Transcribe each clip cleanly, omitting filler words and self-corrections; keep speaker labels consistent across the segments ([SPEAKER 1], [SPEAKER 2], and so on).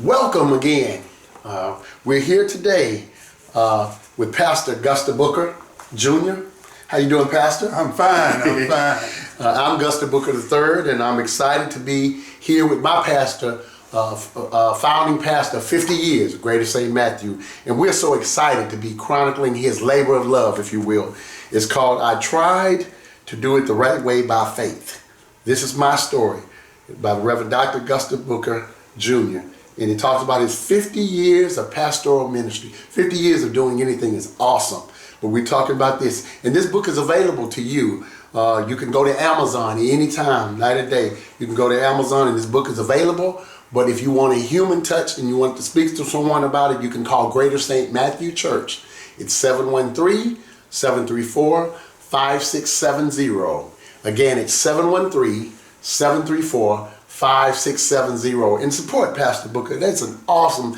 [SPEAKER 1] Welcome again. We're here today with Pastor Guster Booker Jr. How you doing, Pastor?
[SPEAKER 2] I'm fine.
[SPEAKER 1] I'm Guster Booker III, and I'm excited to be here with my pastor, founding pastor, 50 years, Greater St. Matthew. And we're so excited to be chronicling his labor of love, if you will. It's called I Tried to Do It the Right Way by Faith. This is my story by the Reverend Dr. Guster Booker Jr. And he talks about his 50 years of pastoral ministry. 50 years of doing anything is awesome. But we're talking about this. And this book is available to you. You can go to Amazon anytime, night or day. You can go to Amazon and this book is available. But if you want a human touch and you want to speak to someone about it, you can call Greater St. Matthew Church. It's 713-734-5670. Again, it's 713-734-5670. And support Pastor Booker. That's an awesome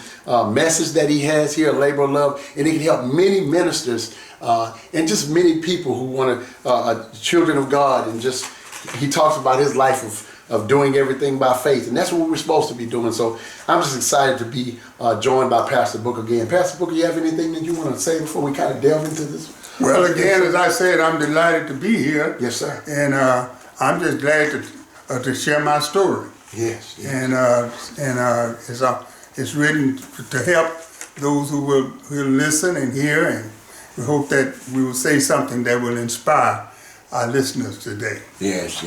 [SPEAKER 1] message that he has here, Labor of Love. And it can help many ministers and just many people who want to, children of God. And just, he talks about his life of doing everything by faith. And that's what we're supposed to be doing. So I'm just excited to be joined by Pastor Booker again. Pastor Booker, you have anything that you want to say before we kind of delve into this?
[SPEAKER 2] Well, again, as I said, I'm delighted to be here.
[SPEAKER 1] Yes, sir.
[SPEAKER 2] And I'm just glad to share my story.
[SPEAKER 1] Yes.
[SPEAKER 2] And it's written to help those who will listen and hear, and we hope that we will say something that will inspire our listeners today.
[SPEAKER 1] Yes.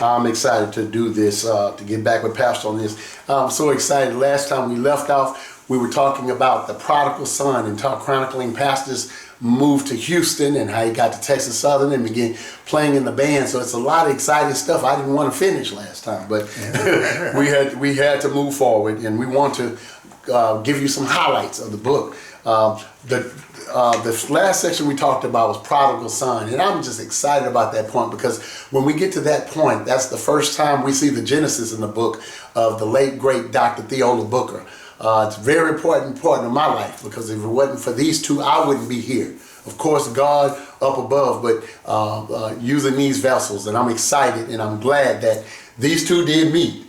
[SPEAKER 1] I'm excited to do this, to get back with Pastor on this. I'm so excited. Last time we left off, we were talking about the prodigal son and chronicling Pastor's move to Houston and how he got to Texas Southern and began playing in the band. So it's a lot of exciting stuff. I didn't want to finish last time, but we had to move forward, and we want to give you some highlights of the book. The last section we talked about was prodigal son, and I'm just excited about that point because when we get to that point, that's the first time we see the genesis in the book of the late great Dr. Theola Booker. It's very important in my life because if it wasn't for these two, I wouldn't be here. Of course, God up above, but using these vessels, and I'm excited and I'm glad that these two did meet.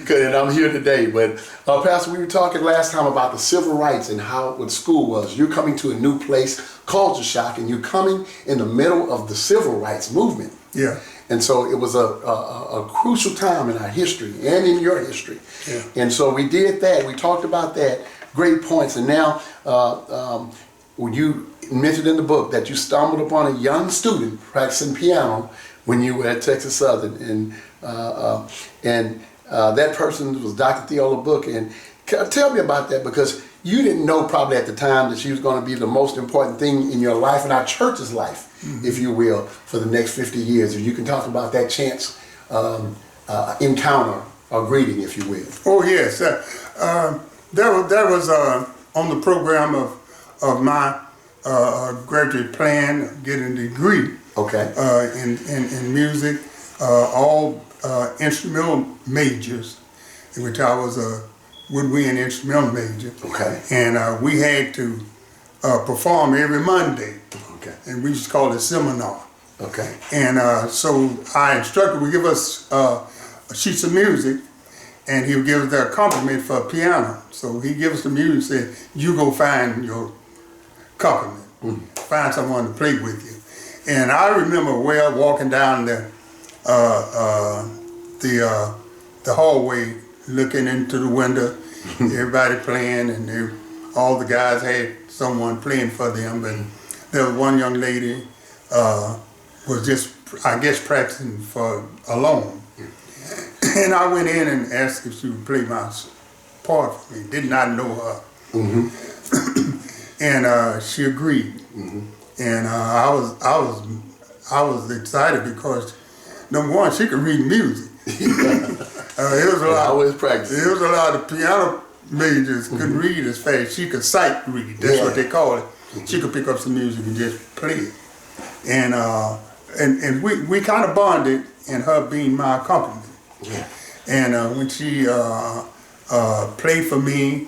[SPEAKER 1] And I'm here today. But Pastor, we were talking last time about the civil rights and what school was. You're coming to a new place, culture shock, and you're coming in the middle of the civil rights movement.
[SPEAKER 2] Yeah.
[SPEAKER 1] And so it was a crucial time in our history and in your history.
[SPEAKER 2] Yeah.
[SPEAKER 1] And so we did that. We talked about that. Great points. And now you mentioned in the book that you stumbled upon a young student practicing piano when you were at Texas Southern. And that person was Dr. Theola Booker. And tell me about that, because you didn't know probably at the time that she was going to be the most important thing in your life and our church's life, if you will, for the next 50 years. If you can talk about that chance encounter or greeting, if you will.
[SPEAKER 2] Oh, yes. That was on the program of my graduate plan, getting a degree.
[SPEAKER 1] Okay.
[SPEAKER 2] In music, all instrumental majors, which I was a woodwind instrumental major.
[SPEAKER 1] Okay.
[SPEAKER 2] And we had to perform every Monday.
[SPEAKER 1] Okay.
[SPEAKER 2] And we just called it seminar.
[SPEAKER 1] Okay.
[SPEAKER 2] And so our instructor would give us sheets of music, and he would give us the accompaniment for a piano. So he give us the music and said, you go find your accompaniment. Find someone to play with you. And I remember well walking down the hallway, looking into the window, everybody playing, and all the guys had someone playing for them. But there was one young lady was just, I guess, practicing for alone. And I went in and asked if she would play my part for me. Did not know her. And she agreed. And I was excited because, number one, she could read music. It was a lot of piano majors couldn't read as fast. She could sight read. That's what they call it. She could pick up some music and just play it. And we kind of bonded in her being my accompaniment.
[SPEAKER 1] Yeah.
[SPEAKER 2] And when she played for me,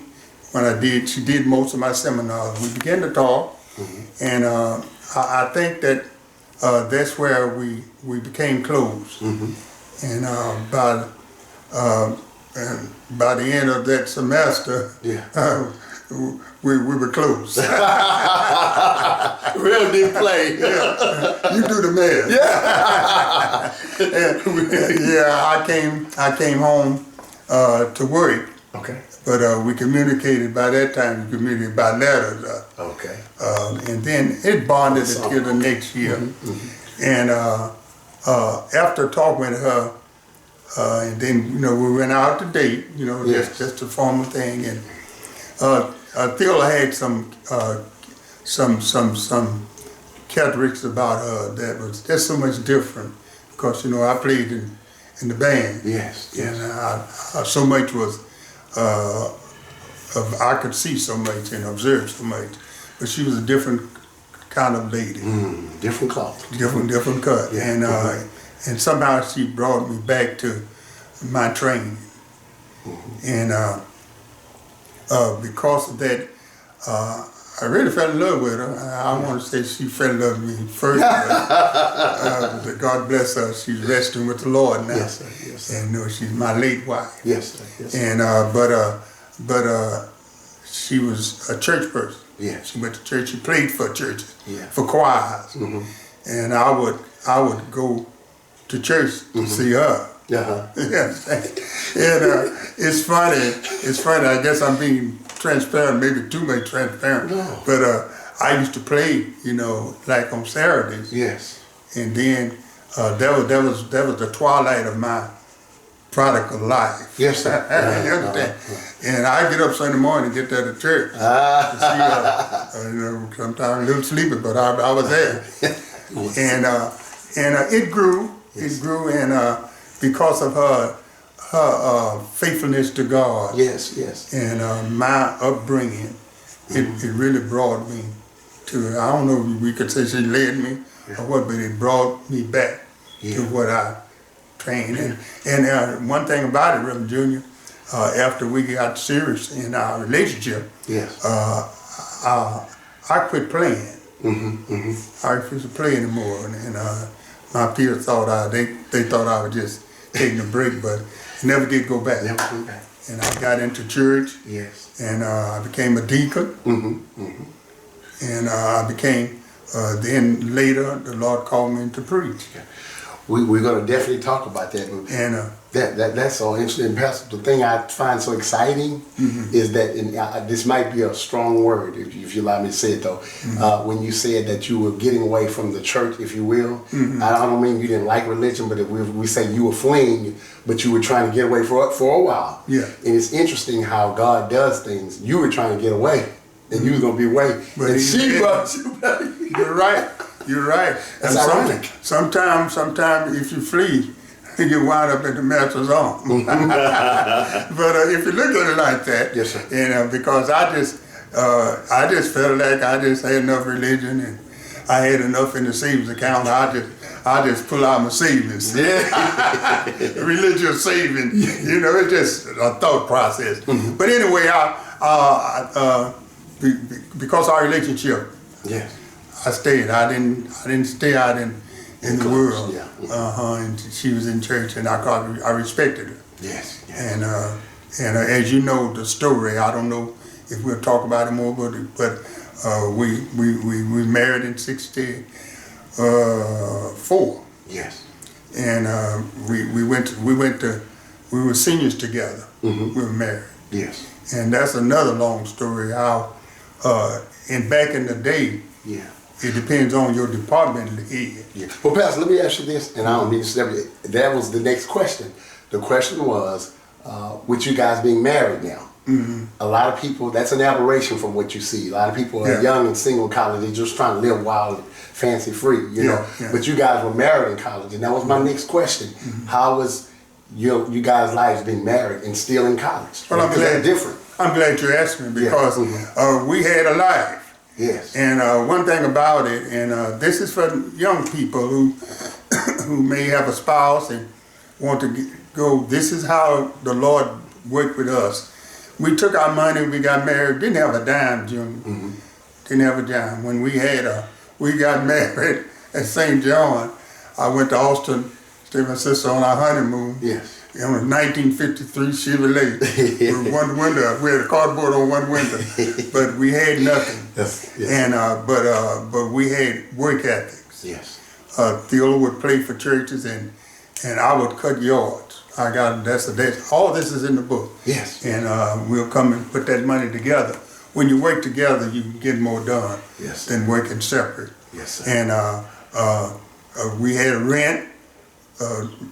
[SPEAKER 2] she did most of my seminars. We began to talk, and I think that that's where we became close. And about And by the end of that semester, we were close.
[SPEAKER 1] Real deep play.
[SPEAKER 2] Yeah. You do the math. I came home to work.
[SPEAKER 1] Okay.
[SPEAKER 2] But we communicated by that time. We communicated by letters.
[SPEAKER 1] Okay.
[SPEAKER 2] And then it bonded until the next year. And after talking with her, and then we went out to date. Just a formal thing. And Phil had some characteristics about her that was just so much different. Because I played in the band.
[SPEAKER 1] Yes.
[SPEAKER 2] And so much was. I could see so much and observe so much, but she was a different kind of lady.
[SPEAKER 1] Different cloth.
[SPEAKER 2] Different cut.
[SPEAKER 1] Yeah.
[SPEAKER 2] And somehow she brought me back to my training. And because of that, I really fell in love with her. I want to say she fell in love with me first. But God bless her. She's resting with the Lord now.
[SPEAKER 1] Yes, sir. Yes, sir.
[SPEAKER 2] And she's my late wife.
[SPEAKER 1] Yes, sir. Yes, sir.
[SPEAKER 2] And but she was a church person.
[SPEAKER 1] Yeah.
[SPEAKER 2] She went to church. She played for churches,
[SPEAKER 1] Yeah.
[SPEAKER 2] for choirs. And I would go to church to see her. Yes. And it's funny. I guess I'm being transparent, maybe too much transparent.
[SPEAKER 1] No.
[SPEAKER 2] But I used to play, like on Saturdays.
[SPEAKER 1] Yes.
[SPEAKER 2] And then that was the twilight of my prodigal life.
[SPEAKER 1] Yes, sir.
[SPEAKER 2] You understand? And I get up Sunday morning and get there to church. To see, sometimes a little sleepy, but I was there. And it grew. It grew, and because of her faithfulness to God.
[SPEAKER 1] Yes, yes.
[SPEAKER 2] And my upbringing, it really brought me to, I don't know if we could say she led me or what, but it brought me back to what I trained in. And one thing about it, Reverend Junior, after we got serious in our relationship, I quit playing. I refused to play anymore, and my peers thought they thought I was just taking a break, but never did go back.
[SPEAKER 1] Never went back.
[SPEAKER 2] And I got into church.
[SPEAKER 1] Yes.
[SPEAKER 2] And I became a deacon. And I became, then later the Lord called me to preach.
[SPEAKER 1] We're going to definitely talk about that.
[SPEAKER 2] And
[SPEAKER 1] that's so interesting. Pastor, the thing I find so exciting is that, and this might be a strong word, if you allow me to say it though, when you said that you were getting away from the church, if you will. I don't mean you didn't like religion, but if we say you were fleeing, but you were trying to get away for a while.
[SPEAKER 2] Yeah.
[SPEAKER 1] And it's interesting how God does things. You were trying to get away, and you was going to be away, and she brought you back.
[SPEAKER 2] You're right. You're right.
[SPEAKER 1] That's ironic.
[SPEAKER 2] Sometimes if you flee, you wind up in the master's arms. But if you look at it like that,
[SPEAKER 1] yes, sir.
[SPEAKER 2] Because I just felt like I just had enough religion and I had enough in the savings account. I just pull out my savings. Religious saving. It's just a thought process. But anyway, because our relationship.
[SPEAKER 1] Yes.
[SPEAKER 2] I stayed. I didn't stay out in the world.
[SPEAKER 1] Yeah.
[SPEAKER 2] And she was in church, and I respected her.
[SPEAKER 1] Yes.
[SPEAKER 2] And as you know the story, I don't know if we'll talk about it more, but we married in '64.
[SPEAKER 1] Yes.
[SPEAKER 2] And we were seniors together. We were married.
[SPEAKER 1] Yes.
[SPEAKER 2] And that's another long story. How back in the day.
[SPEAKER 1] Yeah.
[SPEAKER 2] It depends on your department head.
[SPEAKER 1] Yeah. Well, Pastor, let me ask you this, and I don't mean to step you. That was the next question. The question was, with you guys being married now, a lot of people, that's an aberration from what you see. A lot of people are young and single in college. They're just trying to live wild, fancy free, you know. Yeah. But you guys were married in college, and that was my next question. How was you guys' lives being married and still in college?
[SPEAKER 2] Well, I'm glad.
[SPEAKER 1] Different.
[SPEAKER 2] I'm glad you asked me because we had a life.
[SPEAKER 1] Yes.
[SPEAKER 2] And one thing about it, and this is for young people who may have a spouse and want to go, this is how the Lord worked with us. We took our money, we got married, didn't have a dime, June. Didn't have a dime. When we got married at St. John, I went to Austin, stayed with my sister on our honeymoon.
[SPEAKER 1] Yes.
[SPEAKER 2] It was 1953 Chevrolet with one window. We had a cardboard on one window, but we had nothing.
[SPEAKER 1] Yes.
[SPEAKER 2] And but we had work ethics.
[SPEAKER 1] Yes.
[SPEAKER 2] Theola would play for churches, and I would cut yards. That's all this is in the book.
[SPEAKER 1] Yes.
[SPEAKER 2] And we'll come and put that money together. When you work together, you can get more done than working separate.
[SPEAKER 1] Yes, sir.
[SPEAKER 2] And we had rent.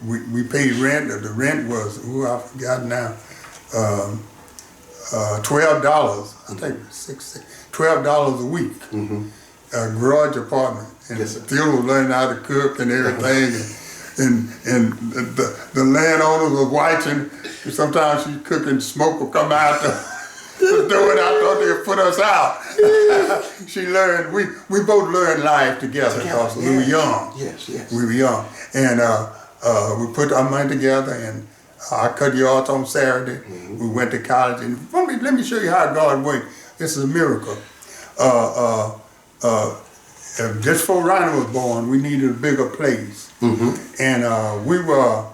[SPEAKER 2] We paid rent. The rent was, I forgot now, $12. I think $12 a week.
[SPEAKER 1] Mm-hmm.
[SPEAKER 2] A garage apartment. And Theola was learning how to cook and everything. and the landowner was watching. Sometimes she cooking, smoke would come out the door, and I thought they'd put us out. She learned. We both learned life together because we were young.
[SPEAKER 1] Yes.
[SPEAKER 2] We were young, and we put our money together, and I cut yards on Saturday. Mm-hmm. We went to college, and let me show you how God works. This is a miracle. Just before Ronnie was born, we needed a bigger place, and we were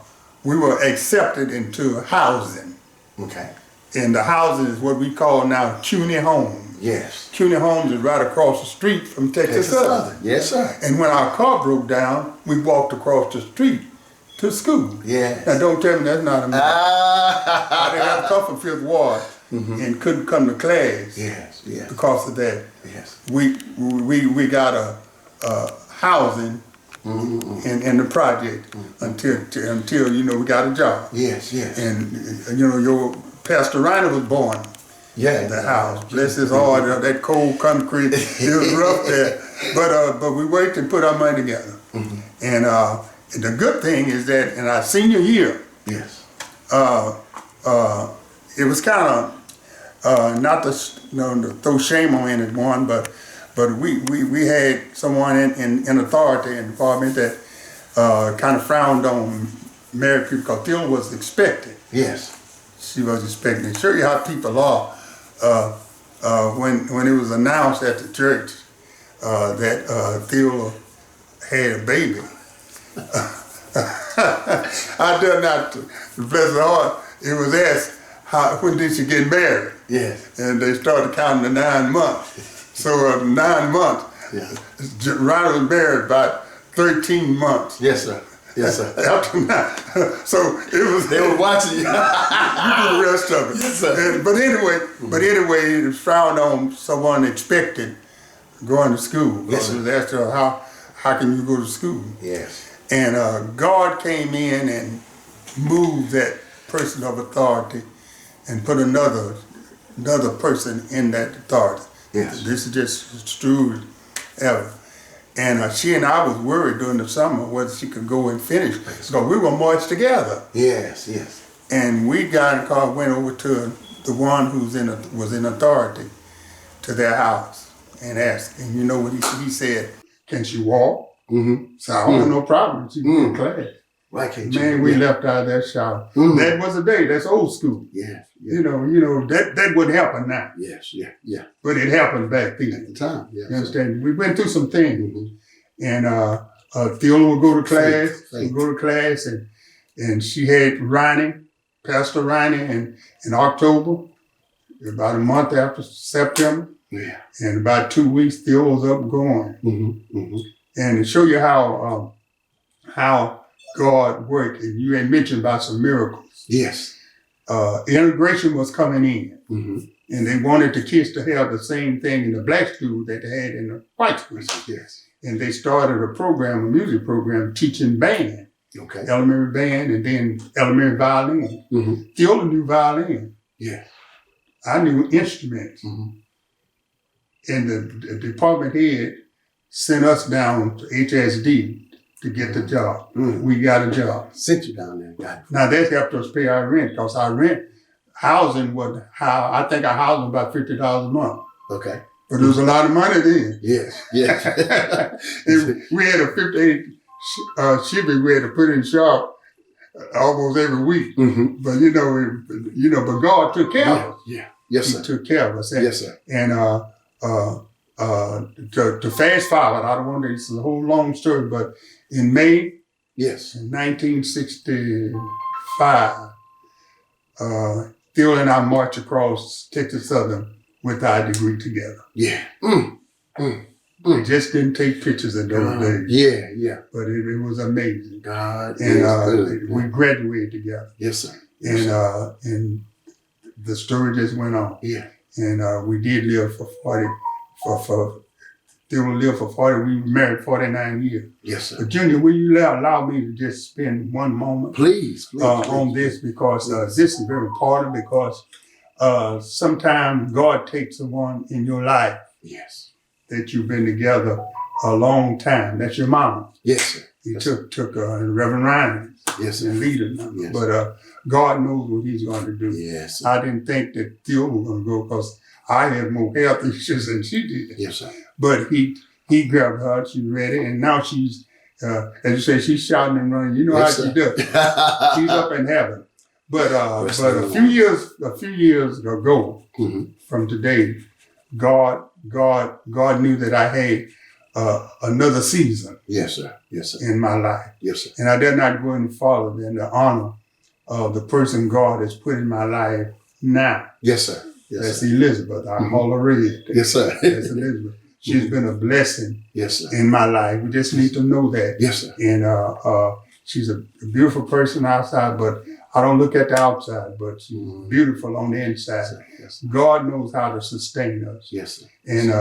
[SPEAKER 2] accepted into housing.
[SPEAKER 1] Okay.
[SPEAKER 2] And the housing is what we call now CUNY Homes.
[SPEAKER 1] Yes.
[SPEAKER 2] CUNY Homes is right across the street from Texas Southern.
[SPEAKER 1] Yes, sir.
[SPEAKER 2] And when our car broke down, we walked across the street to school.
[SPEAKER 1] Yes.
[SPEAKER 2] Now don't tell me that's not a miracle. I didn't have to come from Fifth Ward and couldn't come to class.
[SPEAKER 1] Yes.
[SPEAKER 2] Because of that.
[SPEAKER 1] Yes.
[SPEAKER 2] We got a housing in the project until we got a job.
[SPEAKER 1] Yes.
[SPEAKER 2] And your Pastor Reiner was born.
[SPEAKER 1] Yeah.
[SPEAKER 2] The house. Bless his heart. That cold concrete. It was rough there. But we worked and put our money together. And the good thing is that in our senior year,
[SPEAKER 1] yes,
[SPEAKER 2] it was kind of not to throw shame on anyone, but we had someone in authority in the department that kind of frowned on married people because Theola was expected.
[SPEAKER 1] Yes.
[SPEAKER 2] She was expecting. Show you how people are. When it was announced at the church that Theola had a baby, I dare not, bless her heart, it was asked, when did she get married?
[SPEAKER 1] Yes.
[SPEAKER 2] And they started counting the 9 months. So 9 months, Ronald was married about 13 months.
[SPEAKER 1] Yes, sir. Yes, sir.
[SPEAKER 2] After that, so it was.
[SPEAKER 1] They were watching you.
[SPEAKER 2] You do the rest of it.
[SPEAKER 1] Yes, sir.
[SPEAKER 2] And, but anyway, it was frowned on someone expected going to school.
[SPEAKER 1] Yes, sir.
[SPEAKER 2] It was asked her, how can you go to school?
[SPEAKER 1] Yes.
[SPEAKER 2] And God came in and moved that person of authority and put another person in that authority.
[SPEAKER 1] Yes.
[SPEAKER 2] This is just true ever. And she and I was worried during the summer whether she could go and finish because we were marched together.
[SPEAKER 1] Yes.
[SPEAKER 2] And we got in the car, went over to the one who was in authority to their house and asked. And you know what he said? Can she walk? So I don't have no problem. She can go to class.
[SPEAKER 1] Why can't
[SPEAKER 2] Man, we left out of that shower. That was a day. That's old school.
[SPEAKER 1] Yeah.
[SPEAKER 2] You know that wouldn't happen now.
[SPEAKER 1] Yes.
[SPEAKER 2] But it happened back then.
[SPEAKER 1] At the time. Yes.
[SPEAKER 2] You understand? We went through some things. And Theola would go to class. She'd go to class, and she had Ronnie, Pastor Ronnie, in October, about a month after September.
[SPEAKER 1] Yeah.
[SPEAKER 2] And about 2 weeks, Theola was up and going. And to show you how God worked, and you had mentioned about some miracles.
[SPEAKER 1] Yes.
[SPEAKER 2] Integration was coming in. And they wanted the kids to have the same thing in the black school that they had in the white school.
[SPEAKER 1] Yes.
[SPEAKER 2] And they started a music program, teaching band.
[SPEAKER 1] Okay.
[SPEAKER 2] Elementary band, and then elementary violin. Theola knew violin.
[SPEAKER 1] Yeah.
[SPEAKER 2] I knew instruments. And the department head sent us down to HSD to get the job. We got a job.
[SPEAKER 1] Sent you down there. Got it.
[SPEAKER 2] Now that helped us pay our rent because our rent, housing I think our housing was about $50 a month.
[SPEAKER 1] Okay.
[SPEAKER 2] But there was a lot of money then.
[SPEAKER 1] Yes.
[SPEAKER 2] We had a 58 Chevy we had to put in shop almost every week. But but God took care of us.
[SPEAKER 1] Yeah. Yes, sir.
[SPEAKER 2] He took care of us.
[SPEAKER 1] Yes, sir.
[SPEAKER 2] And to fast forward, I don't want to. This is a whole long story, but in May,
[SPEAKER 1] yes,
[SPEAKER 2] in 1964, 1965, Theo and I marched across Texas Southern with our degree together.
[SPEAKER 1] Yeah.
[SPEAKER 2] We just didn't take pictures in those days.
[SPEAKER 1] Yeah, yeah.
[SPEAKER 2] But it was amazing.
[SPEAKER 1] God
[SPEAKER 2] And
[SPEAKER 1] is good.
[SPEAKER 2] we graduated together.
[SPEAKER 1] Yes, sir.
[SPEAKER 2] And the story just went on.
[SPEAKER 1] Yeah.
[SPEAKER 2] And we did live for 40, Theo lived for 40, we were married 49 years.
[SPEAKER 1] Yes, sir.
[SPEAKER 2] But Junior, will you allow me to just spend one moment
[SPEAKER 1] Please,
[SPEAKER 2] on this, because this is very important, because sometimes God takes someone in your life
[SPEAKER 1] yes,
[SPEAKER 2] that you've been together a long time. That's your mama.
[SPEAKER 1] yes, sir.
[SPEAKER 2] He
[SPEAKER 1] Yes,
[SPEAKER 2] took Reverend Ryan
[SPEAKER 1] Yes, sir.
[SPEAKER 2] and leader.
[SPEAKER 1] Yes.
[SPEAKER 2] But God knows what he's going to do.
[SPEAKER 1] Yes, sir.
[SPEAKER 2] I didn't think that Theo was going to go because I had more health issues than she did.
[SPEAKER 1] Yes, sir.
[SPEAKER 2] But he grabbed her, she's ready, and now she's, as you say, she's shouting and running. You know
[SPEAKER 1] Yes,
[SPEAKER 2] how
[SPEAKER 1] sir.
[SPEAKER 2] she does. She's up in heaven. But
[SPEAKER 1] Yes,
[SPEAKER 2] but a few years ago
[SPEAKER 1] Mhm.
[SPEAKER 2] from today, God knew that I had another season
[SPEAKER 1] Yes, sir. Yes, sir.
[SPEAKER 2] in my life,
[SPEAKER 1] Yes, sir.
[SPEAKER 2] and I did not go any farther than the honor of the person God has put in my life now.
[SPEAKER 1] Yes, sir. Yes,
[SPEAKER 2] That's
[SPEAKER 1] sir.
[SPEAKER 2] Elizabeth. I call her Red.
[SPEAKER 1] Yes, sir.
[SPEAKER 2] That's Elizabeth. She's been a blessing
[SPEAKER 1] Yes, sir.
[SPEAKER 2] in my life. We just need to know that.
[SPEAKER 1] Yes, sir.
[SPEAKER 2] And she's a beautiful person outside, but I don't look at the outside, but she's beautiful on the inside.
[SPEAKER 1] Yes, sir. Yes, sir.
[SPEAKER 2] God knows how to sustain us.
[SPEAKER 1] Yes, sir.
[SPEAKER 2] And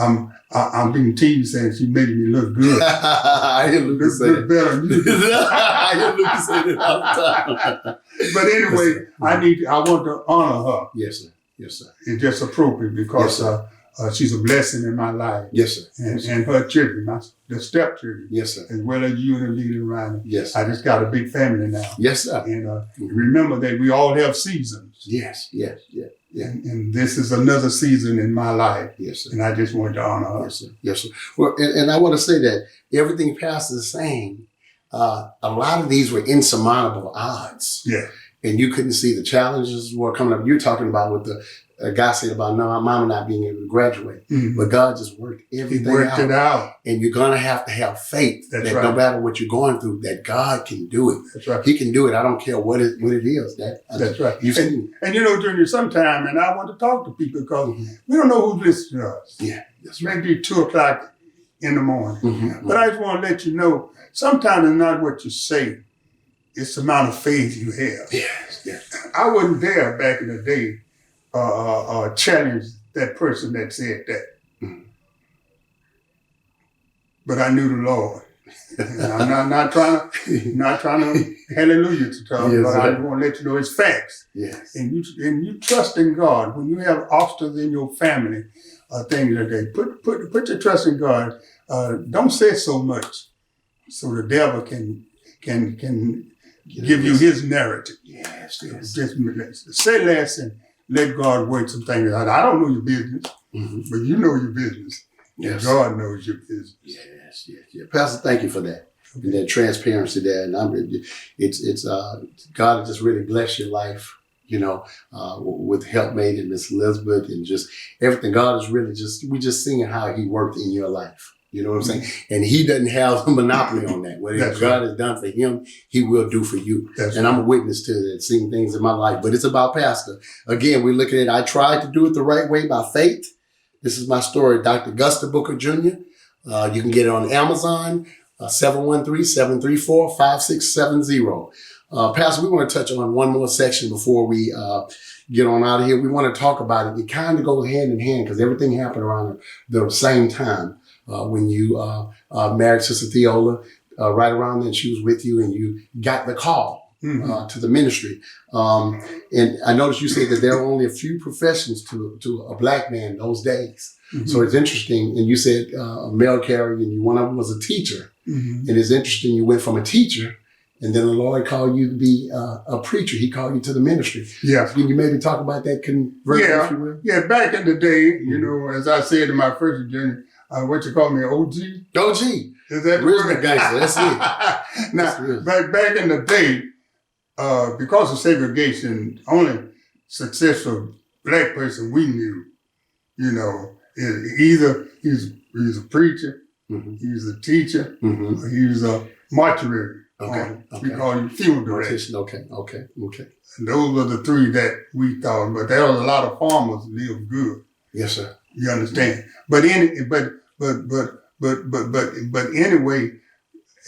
[SPEAKER 2] I'm being teased saying she made me look good.
[SPEAKER 1] I hear Lucas say
[SPEAKER 2] Look
[SPEAKER 1] that.
[SPEAKER 2] better than you.
[SPEAKER 1] I hear Lucas say that all the time.
[SPEAKER 2] But anyway, I want to honor her.
[SPEAKER 1] Yes, sir. Yes, sir.
[SPEAKER 2] It's just appropriate because
[SPEAKER 1] Yes,
[SPEAKER 2] she's a blessing in my life.
[SPEAKER 1] Yes, sir.
[SPEAKER 2] And her children, the stepchildren,
[SPEAKER 1] Yes, sir.
[SPEAKER 2] as well as you and the leader Ryan.
[SPEAKER 1] Yes,
[SPEAKER 2] I
[SPEAKER 1] sir.
[SPEAKER 2] just got a big family now.
[SPEAKER 1] Yes, sir.
[SPEAKER 2] And remember that we all have seasons.
[SPEAKER 1] Yes, yes, yes, yes.
[SPEAKER 2] And this is another season in my life.
[SPEAKER 1] Yes, sir.
[SPEAKER 2] And I just wanted to honor her.
[SPEAKER 1] Yes, sir. Yes, sir. Well, and I want to say that everything Pastor is saying, a lot of these were insurmountable odds.
[SPEAKER 2] Yeah.
[SPEAKER 1] And you couldn't see the challenges were coming up. You're talking about what the guy said about mama not being able to graduate.
[SPEAKER 2] Mhm.
[SPEAKER 1] But God just worked
[SPEAKER 2] He
[SPEAKER 1] everything
[SPEAKER 2] worked
[SPEAKER 1] out.
[SPEAKER 2] it out.
[SPEAKER 1] And you're going to have faith
[SPEAKER 2] That's
[SPEAKER 1] that
[SPEAKER 2] right.
[SPEAKER 1] no matter what you're going through, that God can do it.
[SPEAKER 2] That's right.
[SPEAKER 1] He can do it. I don't care what it is.
[SPEAKER 2] That's right.
[SPEAKER 1] You've seen.
[SPEAKER 2] And you know, Junior, sometime, and I want to talk to people because we don't know who's listening to us.
[SPEAKER 1] Yeah, that's right.
[SPEAKER 2] Maybe 2 o'clock in the morning.
[SPEAKER 1] Mhm.
[SPEAKER 2] But I just want to let you know, sometimes it's not what you say, it's the amount of faith you have.
[SPEAKER 1] Yes, yes.
[SPEAKER 2] I wouldn't dare back in the day challenge that person that said that.
[SPEAKER 1] Mhm.
[SPEAKER 2] But I knew the Lord. And I'm not trying to hallelujah to tell you,
[SPEAKER 1] Yes,
[SPEAKER 2] but I
[SPEAKER 1] sir.
[SPEAKER 2] just want to let you know it's facts.
[SPEAKER 1] Yes.
[SPEAKER 2] And you trust in God. When you have obstacles in your family, things like that, put your trust in God. Don't say so much, so the devil can give you his narrative.
[SPEAKER 1] Yes, yes.
[SPEAKER 2] Just say less and let God work some things out. I don't know your business,
[SPEAKER 1] Mhm.
[SPEAKER 2] but you know your business.
[SPEAKER 1] Yes.
[SPEAKER 2] God knows your business.
[SPEAKER 1] Yes, yes, yes. Pastor, thank you for that. And that transparency there. And it's God has just really blessed your life, with Helpmate and Miss Elizabeth and just everything. God is really we just seeing how he worked in your life. You know what I'm saying? And he doesn't have a monopoly on that. Whatever
[SPEAKER 2] That's
[SPEAKER 1] God
[SPEAKER 2] right.
[SPEAKER 1] has done for him, he will do for you.
[SPEAKER 2] That's
[SPEAKER 1] And I'm a witness to that, seeing things in my life. But it's about Pastor. Again, we're looking at, I tried to do it the right way by faith. This is my story, Dr. Gusta Booker Jr. You can get it on Amazon, 713-734-5670. Pastor, we want to touch on one more section before we get on out of here. We want to talk about it. It kind of goes hand in hand because everything happened around the same time when you married Sister Theola. Right around then, she was with you and you got the call to the ministry. And I noticed you said that there are only a few professions to a black man those days.
[SPEAKER 2] Mhm.
[SPEAKER 1] So it's interesting. And you said a mail carrier and one of them was a teacher.
[SPEAKER 2] Mhm.
[SPEAKER 1] And it's interesting, you went from a teacher and then the Lord called you to be a preacher. He called you to the ministry.
[SPEAKER 2] Yeah.
[SPEAKER 1] Can you maybe talk about that conversion, if you will?
[SPEAKER 2] Yeah, back in the day, as I said in my first journey, what you call me, OG?
[SPEAKER 1] OG.
[SPEAKER 2] Is that the
[SPEAKER 1] Original
[SPEAKER 2] word?
[SPEAKER 1] gangster, that's it.
[SPEAKER 2] Now,
[SPEAKER 1] That's real.
[SPEAKER 2] back in the day, because of segregation, only successful black person we knew, is either he's a preacher,
[SPEAKER 1] Mhm.
[SPEAKER 2] he was a teacher,
[SPEAKER 1] Mhm.
[SPEAKER 2] or he was a mortuary
[SPEAKER 1] Okay.
[SPEAKER 2] We call him funeral director.
[SPEAKER 1] Okay.
[SPEAKER 2] And those are the three that we thought. But there was a lot of farmers that lived good.
[SPEAKER 1] Yes, sir.
[SPEAKER 2] You understand? But anyway,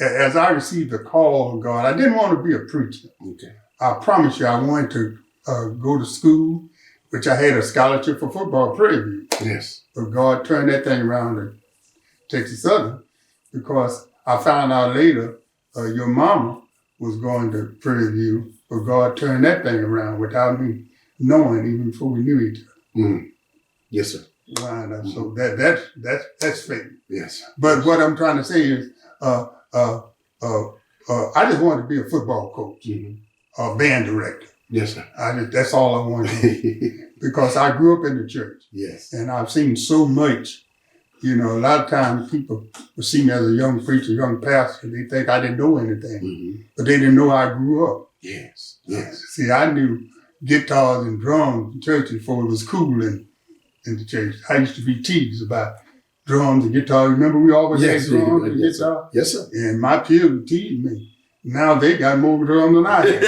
[SPEAKER 2] as I received the call of God, I didn't want to be a preacher.
[SPEAKER 1] Okay.
[SPEAKER 2] I promise you, I wanted to go to school, which I had a scholarship for football at Prairie View.
[SPEAKER 1] Yes.
[SPEAKER 2] But God turned that thing around to Texas Southern, because I found out later your mama was going to Prairie View, but God turned that thing around without me knowing, even before we knew each other.
[SPEAKER 1] Mm. Yes, sir.
[SPEAKER 2] So that's fate.
[SPEAKER 1] Yes.
[SPEAKER 2] But what I'm trying to say is, I just wanted to be a football coach, a band director.
[SPEAKER 1] Yes, sir.
[SPEAKER 2] That's all I wanted to be, because I grew up in the church.
[SPEAKER 1] Yes.
[SPEAKER 2] And I've seen so much. You know, a lot of times people will see me as a young preacher, young pastor. They think I didn't know anything, but they didn't know I grew up.
[SPEAKER 1] Yes.
[SPEAKER 2] See, I knew guitars and drums in church before it was cool in the church. I used to be teased about drums and guitar. Remember, we always had drums and guitar?
[SPEAKER 1] Yes, sir.
[SPEAKER 2] And my peers would tease me. Now they got more drums than I have.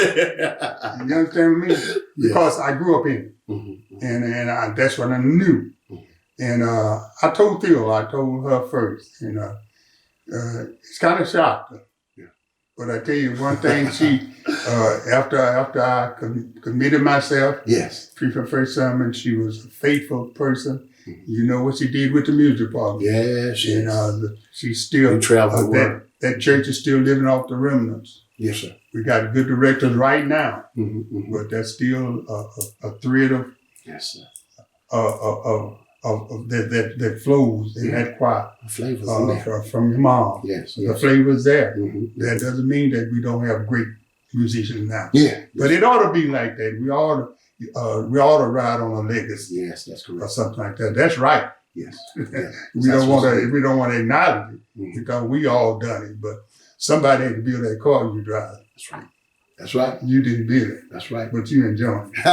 [SPEAKER 2] You understand what I mean? Because I grew up in it. And that's what I knew. And I told her first, and it's kind of shocked her. Yeah. But I tell you one thing, she, after I committed myself, preached her first sermon, she was a faithful person. You know what she did with the music department.
[SPEAKER 1] Yes,
[SPEAKER 2] and she's still, that church is still living off the remnants.
[SPEAKER 1] Yes, sir.
[SPEAKER 2] We got good directors right now, but that's still a thread of, that flows in that choir. The flavor's from your mom. Yes. The flavor's there. That doesn't mean that we don't have great musicians now. Yeah. But it ought to be like that. We ought to ride on a legacy.
[SPEAKER 1] Yes, that's correct.
[SPEAKER 2] Or something like that. That's right.
[SPEAKER 1] Yes.
[SPEAKER 2] We don't want to acknowledge it because we all done it. But somebody had to build that car you drive.
[SPEAKER 1] That's right. That's right.
[SPEAKER 2] You didn't build it.
[SPEAKER 1] That's right.
[SPEAKER 2] But you enjoyed it.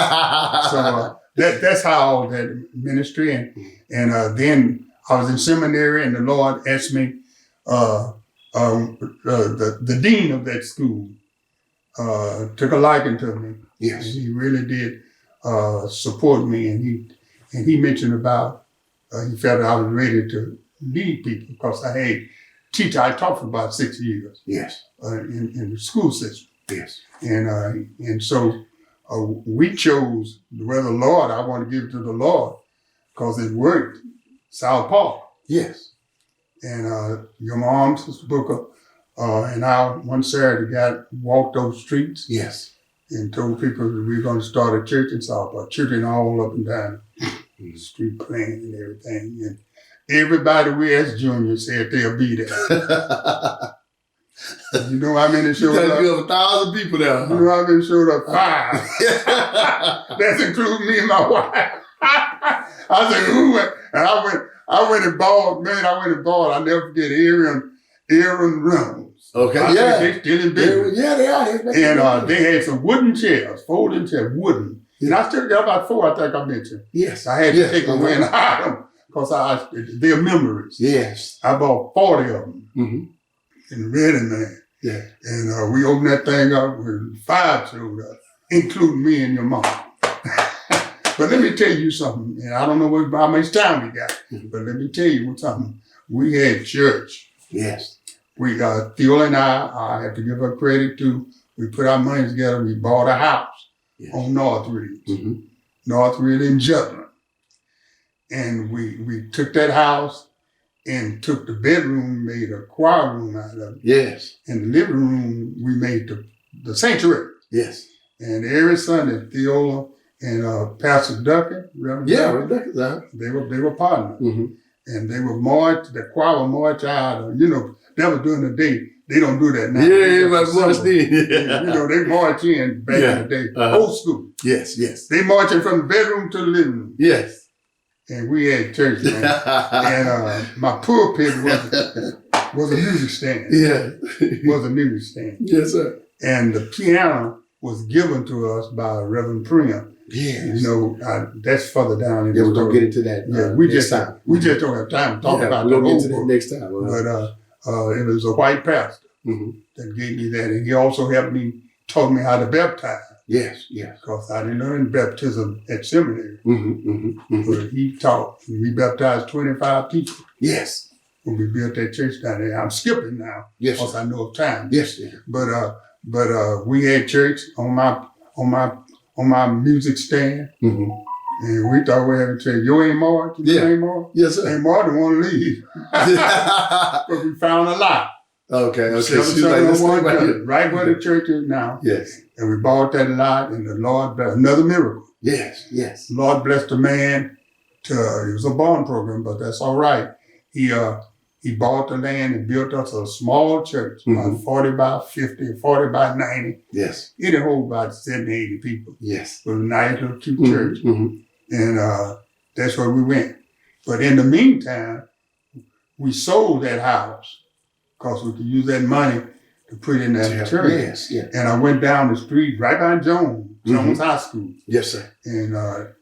[SPEAKER 2] So that's how that ministry and then I was in seminary and the Lord asked me, the dean of that school took a liking to me. Yes. And he really did support me, and he mentioned about he felt I was ready to lead people because I had I taught for about 6 years. Yes. In the school system. Yes. And so we chose, well, the Lord, I want to give it to the Lord because it worked. South Park. Yes. And your mom, Sister Booker, and I one Saturday walked those streets. Yes. And told people that we were going to start a church in South Park, children all up and down the street playing and everything. And everybody we as juniors said they'll be there. You know how many showed up?
[SPEAKER 1] You have 1,000 people there.
[SPEAKER 2] You know how many showed up? 5. That's including me and my wife. I said, who went? And I went and bought, I'll never forget Aaron Reynolds.
[SPEAKER 1] Okay,
[SPEAKER 2] They still in business.
[SPEAKER 1] Yeah, they are.
[SPEAKER 2] And they had some wooden chairs, folding chairs, wooden. And I still got about 4, I think I mentioned. Yes. I had to take them away and hide them because they're memories. Yes. I bought 40 of them. In Reading, man. Yeah. And we opened that thing up with 5 showed up, including me and your mom. But let me tell you something, and I don't know how much time we got, but let me tell you something. We had church. Yes. We Theo and I have to give her credit too. We put our money together. We bought a house on North Ridge, North Ridge in Jutland. And we took that house and took the bedroom, made a choir room out of it. Yes. And the living room, we made the sanctuary. Yes. And every Sunday, Theola and Pastor Duckett, Reverend Duckett, they were partners. And they were marched, the choir would march out, that was during the day. They don't do that now.
[SPEAKER 1] Yeah, march
[SPEAKER 2] in. They march in back in the day. Old school. Yes. They marching from the bedroom to the living room. Yes. And we had church, man. And my pulpit was a music stand. Yeah. Was a music stand. Yes, sir. And the piano was given to us by Reverend Prim. Yes. That's further down in the
[SPEAKER 1] we're going to get into that
[SPEAKER 2] we just don't have time to talk about that.
[SPEAKER 1] We'll get into that next time.
[SPEAKER 2] But it was a white pastor. that gave me that. And he also taught me how to baptize.
[SPEAKER 1] Yes, yes.
[SPEAKER 2] Because I didn't learn baptism at seminary. But he taught. And we baptized 25 people.
[SPEAKER 1] Yes.
[SPEAKER 2] When we built that church down there. I'm skipping now.
[SPEAKER 1] Yes.
[SPEAKER 2] Because I know of time.
[SPEAKER 1] Yes, yeah.
[SPEAKER 2] But we had church on my music stand. And we thought we had to church. You ain't Mark? You ain't Mark?
[SPEAKER 1] Yes, sir.
[SPEAKER 2] Ain't Mark didn't want to leave. But we found a lot.
[SPEAKER 1] Okay.
[SPEAKER 2] Right where the church is now.
[SPEAKER 1] Yes.
[SPEAKER 2] And we bought that lot, and the Lord blessed. Another miracle.
[SPEAKER 1] Yes, yes.
[SPEAKER 2] The Lord blessed the man it was a bond program, but that's all right. He bought the land and built us a small church, about 40 by 50, 40 by 90.
[SPEAKER 1] Yes.
[SPEAKER 2] It hold about 70, 80 people.
[SPEAKER 1] Yes.
[SPEAKER 2] It was a nice little cute church. And that's where we went. But in the meantime, we sold that house because we could use that money to put in that church.
[SPEAKER 1] Yes, yes.
[SPEAKER 2] And I went down the street right by Jones High School.
[SPEAKER 1] Yes, sir.
[SPEAKER 2] And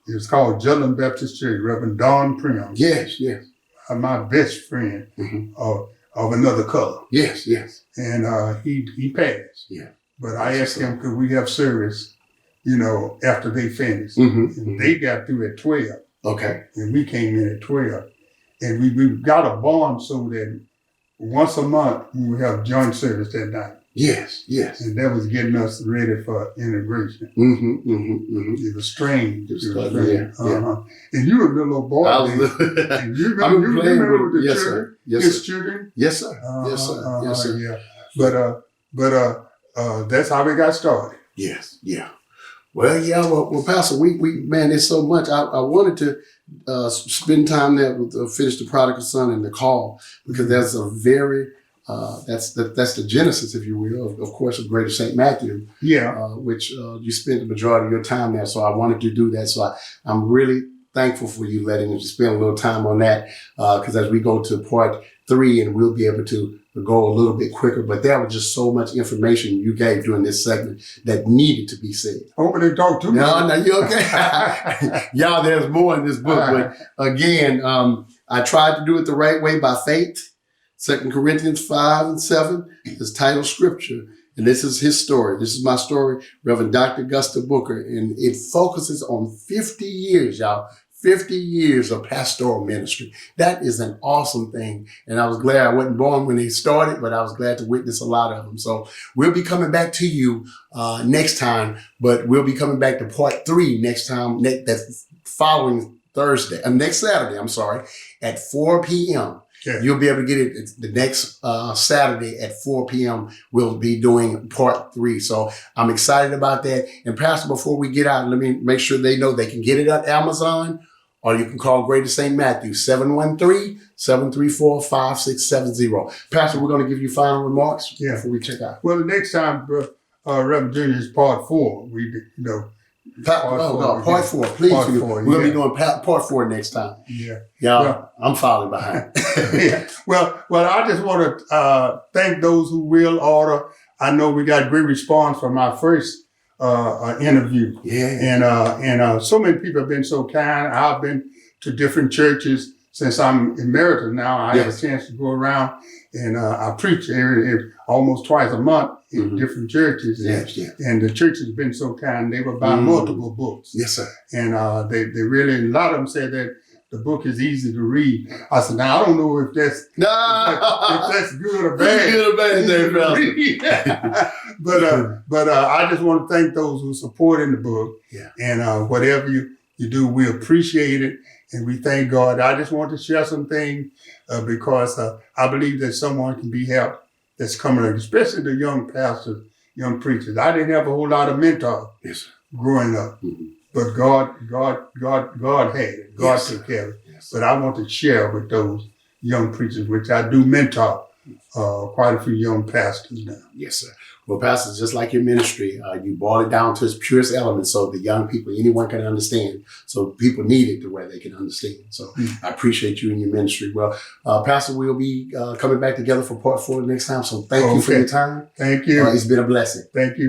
[SPEAKER 2] it was called Jutland Baptist Church, Reverend Don Prim.
[SPEAKER 1] Yes, yes.
[SPEAKER 2] My best friend of another color.
[SPEAKER 1] Yes, yes.
[SPEAKER 2] And he passed.
[SPEAKER 1] Yeah.
[SPEAKER 2] But I asked him, could we have service, after they finished? And they got through at 12.
[SPEAKER 1] Okay.
[SPEAKER 2] And we came in at 12. And we got a bond so that once a month we would have joint service that night.
[SPEAKER 1] Yes, yes.
[SPEAKER 2] And that was getting us ready for integration. It was strange.
[SPEAKER 1] Yeah.
[SPEAKER 2] And you were a little old boy. And you remember the children? His children?
[SPEAKER 1] Yes, sir. Yes, sir. Yes, sir.
[SPEAKER 2] Yeah. But that's how we got started.
[SPEAKER 1] Yes, yeah. Well, yeah. Well, Pastor, we man, there's so much. I wanted to spend time there with finish the prodigal son and the call, because that's a very that's the genesis, if you will, of course, of Greater St. Matthew. Yeah. Which you spent the majority of your time there. So I wanted to do that. So I'm really thankful for you letting us spend a little time on that, because as we go to part 3, and we'll be able to go a little bit quicker, but there was just so much information you gave during this segment that needed to be said.
[SPEAKER 2] Hope they talk too much.
[SPEAKER 1] No, you okay? Y'all, there's more in this book, but again, I tried to do it the right way by faith. 2 Corinthians 5 and 7 is titled Scripture. And this is his story. This is my story, Reverend Dr. Gusta Booker. And it focuses on 50 years, y'all. 50 years of pastoral ministry. That is an awesome thing. And I was glad I wasn't born when they started, but I was glad to witness a lot of them. So we'll be coming back to you next time, but we'll be coming back to part 3 next time, that's following Thursday, next Saturday, at 4 p.m. Yeah. You'll be able to get it the next Saturday at 4 p.m. We'll be doing part 3. So I'm excited about that. And Pastor, before we get out, let me make sure they know they can get it at Amazon, or you can call Greater St. Matthew, 713-734-5670. Pastor, we're going to give you final remarks before we check out.
[SPEAKER 2] Well, the next time, Reverend Junior, is part 4.
[SPEAKER 1] Part 4, please. We're going to be doing part 4 next time. Yeah. I'm falling behind.
[SPEAKER 2] Well, I just want to thank those who will order. I know we got great response from our first interview. Yeah. And so many people have been so kind. I've been to different churches since I'm emeritus now. I have a chance to go around and I preach almost twice a month in different churches. And the church has been so kind. They will buy multiple books.
[SPEAKER 1] Yes, sir.
[SPEAKER 2] And they really, a lot of them said that the book is easy to read. I said, now I don't know if that's good or bad.
[SPEAKER 1] Good or bad,
[SPEAKER 2] but I just want to thank those who support in the book. Yeah. And whatever you do, we appreciate it. And we thank God. I just want to share some things because I believe that someone can be helped that's coming up, especially the young pastors, young preachers. I didn't have a whole lot of mentors growing up, but God had it. God took care of it. Yes. But I want to share with those young preachers, which I do mentor quite a few young pastors now.
[SPEAKER 1] Yes, sir. Well, Pastor, just like your ministry, you boil it down to its purest elements so the young people, anyone can understand. So people need it to where they can understand. So I appreciate you and your ministry. Well, Pastor, we'll be coming back together for part 4 next time. So thank you for your time.
[SPEAKER 2] Thank you.
[SPEAKER 1] It's been a blessing.
[SPEAKER 2] Thank you.